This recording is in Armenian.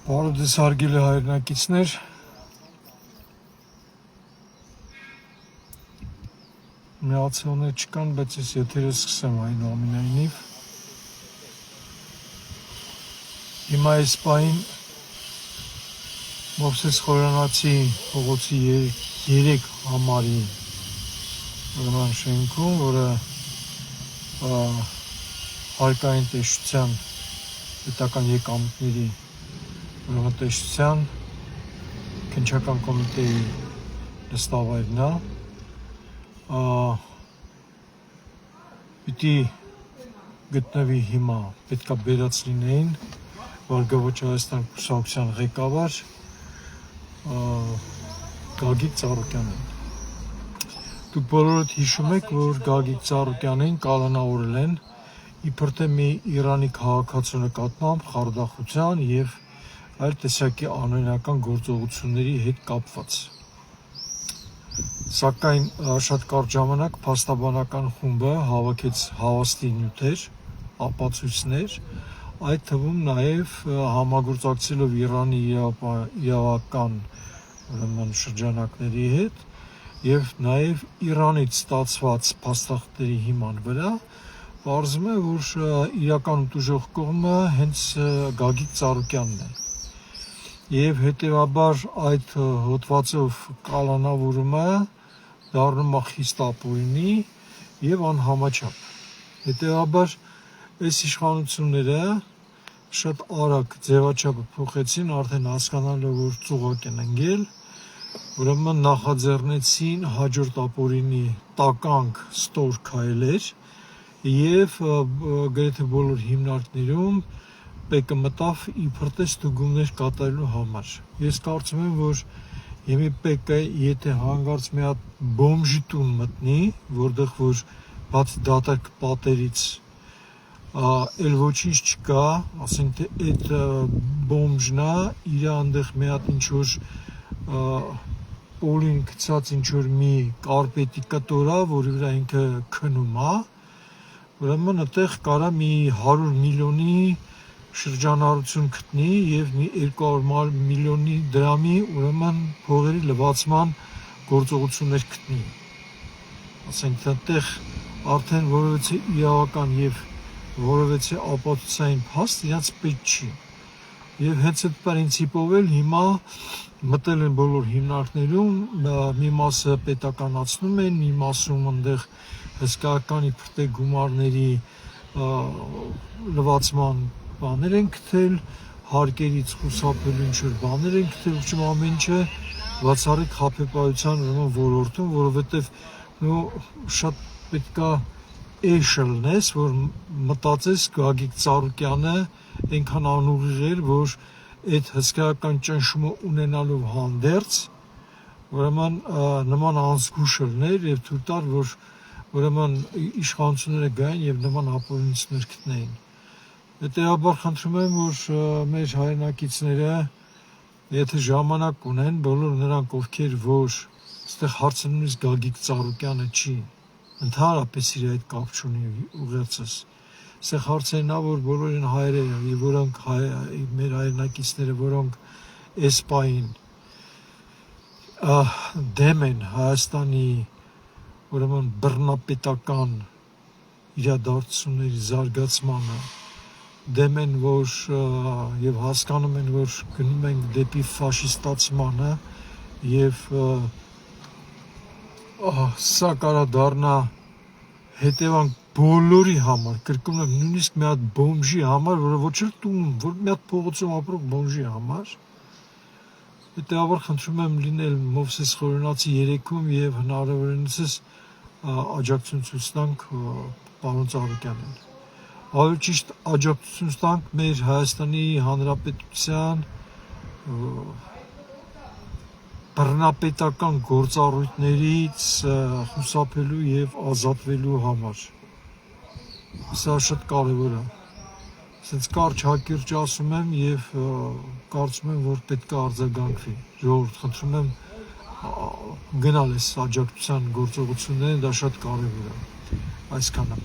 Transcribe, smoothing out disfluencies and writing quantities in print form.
Բարոդես հարգելի հայրենակիցներ, միացյալներ չկան, բայց ես եթերը սկսեմ այնուամենայնիվ։ Հիմա այս պահին Մովսես Խորանացի փողոցի 3 համարի ուրեմն շենքում, որը հարկային տեսչության պետական եկամուտների ուրեմն տեսչության քննչական կոմիտեի նստավայրն է, պիտի գտնվի հիմա, պետքա բերած լինեին Վարգավաճ Հայաստան կուսակցության ղեկավար Գագիկ Ծառուկյանին։ Դուք բոլորդ հիշում եք, որ Գագիկ Ծառուկյանին կալանավորել են իբր թե մի Իրանի քաղաքացու նկատմամբ խարդախության եւ այլ տեսակի անօրինական գործողությունների հետ կապված։ Սակայն շատ կարճ ժամանակ փաստաբանական խումբը հավաքեց հավաստի նյութեր, ապացույցներ, այդ թվում նաև համագործակցելով Իրանի իրավական ուրեմն շրջանակների հետ եւ նաև Իրանից ստացված փաստաթղթերի հիման վրա պարզվում է, որ իրական ուժող կողմը հենց Գագիկ Ծառուկյանն է։ Եվ հետևաբար այդ հոդվածով կալանավորումը դառնում է խիստ ապօրինի եւ անհամաչափ։ Հետևաբար այս իշխանությունները շատ արագ ձևաչափը փոխեցին, արդեն հասկանալով որ ծուղակ են ընկել, ուրեմն նախաձեռնեցին հաջորդ ապօրինի տականք ստոր քայլեր եւ գրեթե բոլոր հիմնարկներում ՊԿ մտավ իբր թե ստուգումներ կատարելու համար։ Ես կարծում եմ, որ հիմի ՊԿ եթե հանգարց մի հատ բոմժի տուն մտնի, որտեղ որ բաց դատարկ պատերից էլ ոչինչ չկա, ասենք թե այդ բոմժն է, իր այնտեղ մի հատ ինչ որ պոլին գցած ինչ որ մի կարպետի կտորա, որի վրա ինքը քնում է, ուրեմն այդտեղ կարա մի 100 միլիոնի շրջանառություն գտնի եւ մի 200 միլիոնի դրամի ուրեմն փողերի լվացման գործողություններ գտնի։ Ասենք այդտեղ արդեն որովհետեւ իրավական եւ որովհետեւ ապացուցային փաստ իրաց պետք չի։ Եվ հենց այդ պրինցիպով էլ հիմա մտել են բոլոր հիմնարկներում, մի մասը պետականացնում են, մի մասում այնտեղ հսկայական իբր թե գումարների լվացման բաներ են գտել, հարկերից խուսափելու ինչ-որ բաներ են գտել, ուղղակի ամեն ինչը բացառիկ խաբեբայության ոլորտում, որովհետև շատ պետքա էշը լնես, որ մտածես Գագիկ Ծառուկյանը այնքան անուղիղ էր, որ այդ հսկայական ճնշումը ունենալով հանդերձ, ուրեմն նման անզգուշ լներ եւ թույլ տար, որ ուրեմն իշխանությունները գային եւ նման ապօրինություններ գտնեին։ Հետեւաբար խնդրում եմ, որ մեր հայրենակիցները, եթե ժամանակ ունեն, բոլոր նրանք, ովքեր որ այստեղ հարցը նույնիսկ Գագիկ Ծառուկյանը չի, ընդհանրապես իր այդ կապ չունի ուղերձս։ Այստեղ հարցերն է, որ բոլորին հայրերը, եւ որոնք մեր հայրենակիցները, որոնք այս պահին դեմ են Հայաստանի ուրեմն բռնապետական իրադարձությունների զարգացմանը, դեմ են, որ եւ հասկանում են, որ գնում ենք դեպի ֆաշիստացմանը եւ սա կարա դառնա հետևանք բոլորի համար, կրկնում եմ, նույնիսկ մի հատ բոմժի համար, որը ոչ էլ տունում, որ մի հատ փողոցում ապրող բոմժի համար։ Հետեւաբար խնդրում եմ լինել Մովսես Խորանացի 3-ում եւ հնարավորինս աջակցություն ցույց տանք պարոն Ծառուկյանին։ Ավելի ճիշտ աջակցություն տանք մեր Հայաստանի Հանրապետության բռնապետական գործառույթներից խուսափելու եւ ազատվելու համար։ Սա շատ կարևոր է։ Սենց կարճ հակիրճ ասում եմ եւ կարծում եմ, որ պետք է արձագանքվի։ Ժողովուրդ, խնդրում եմ գնալ այս աջակցության գործողություններին, դա շատ կարևոր է։ Այսքանը։